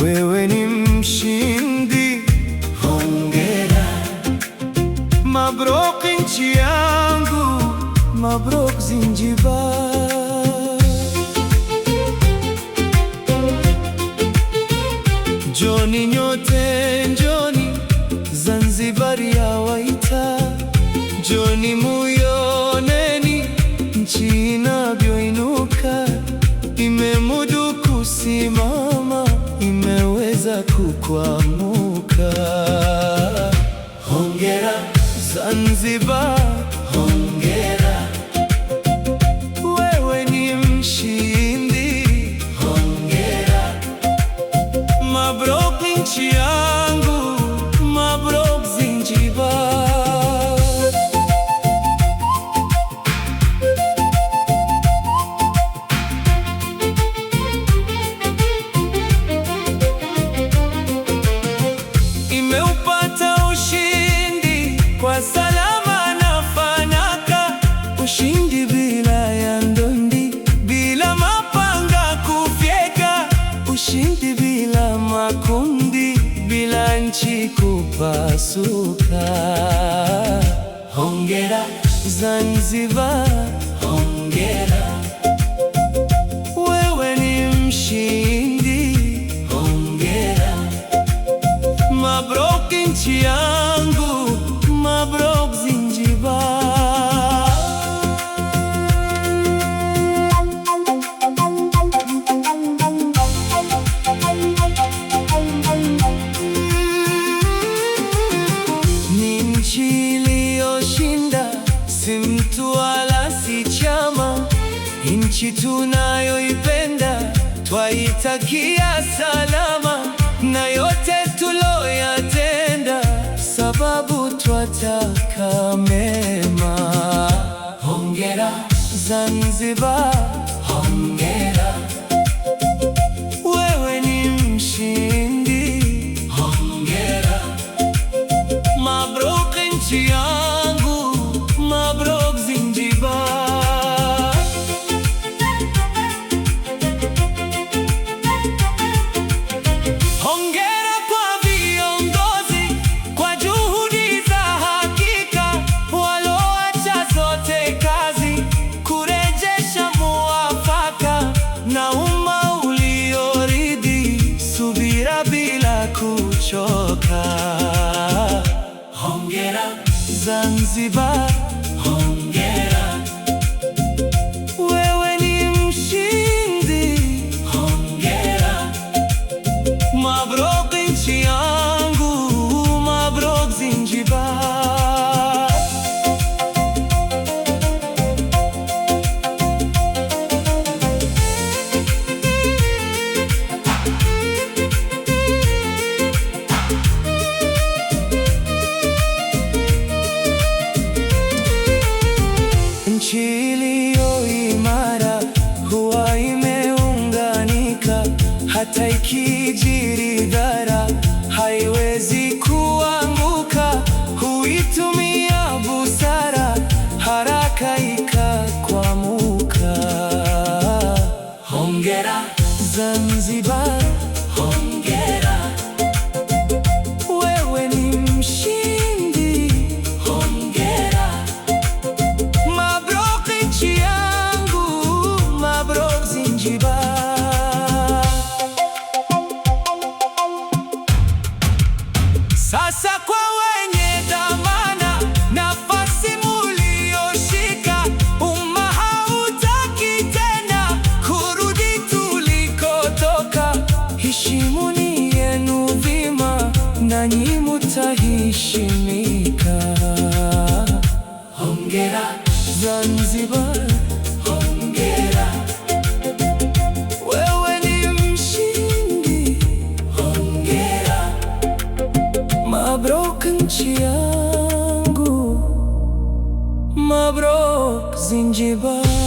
wewe ni mshindi. Hongera, mabruk nchi yangu, mabruk Zanzibar. Njoni nyote, njoni, Zanzibar yawaita. Njoni muioneni nchi inavyoinuka, imemudu kusimama, imeweza kukwamuka. Hongera Zanzibar, hongera, wewe ni mshindi. Hongera, mabruk nchi yangu, mabruk Zanzibar. Imeupata ushindi kwa salama na fanaka, ushindi bila ya ndondi, bila mapanga kufyeka, ushindi bila makundi, bila nchi kupasuka. Hongera Zanzibar, hongera, wewe ni mshindi. Hongera, mabruk nchi yangu, mabruk Zanzibar. Ni nchi iliyoshinda, si mtu wala si chama, nchi tunayoipenda, twaitakia salama, na yote tuloyatenda, sababu twataka mema. Hongera Zanzibar, hongera, wewe ni mshindi. Hongera, mabruk nchi yangu, mabruk Zanzibar. Hongera kwa viongozi, kwa juhudi za hakika, walioacha zote kazi kurejesha muafaka, na umma ulioridhi subira bila kuchoka. Hongera Zanzibar, hongera, wewe ni mshindi. Hongera, mabruk nchi yangu, mabruk Zanzibar. Nchi iliyo imara huwa imeunganika, hata ikijiri dhara haiwezi kuanguka. Huitumia busara, haraka ikakwamuka. Hongera Zanzibar, hongera, wewe ni mshindi. Hongera, mabruk nchi yangu, mabruk Zanzibar. Sasa kwa wenye dhamana, nafasi mulioshika, umma hautaki tena kurudi tulikotoka. Heshimuni yenu vima, nanyi mutaheshimika. Hongera Zanzibar, hongera, wewe ni mshindi. Hongera, mabruk nchi yangu, mabruk Zanzibar.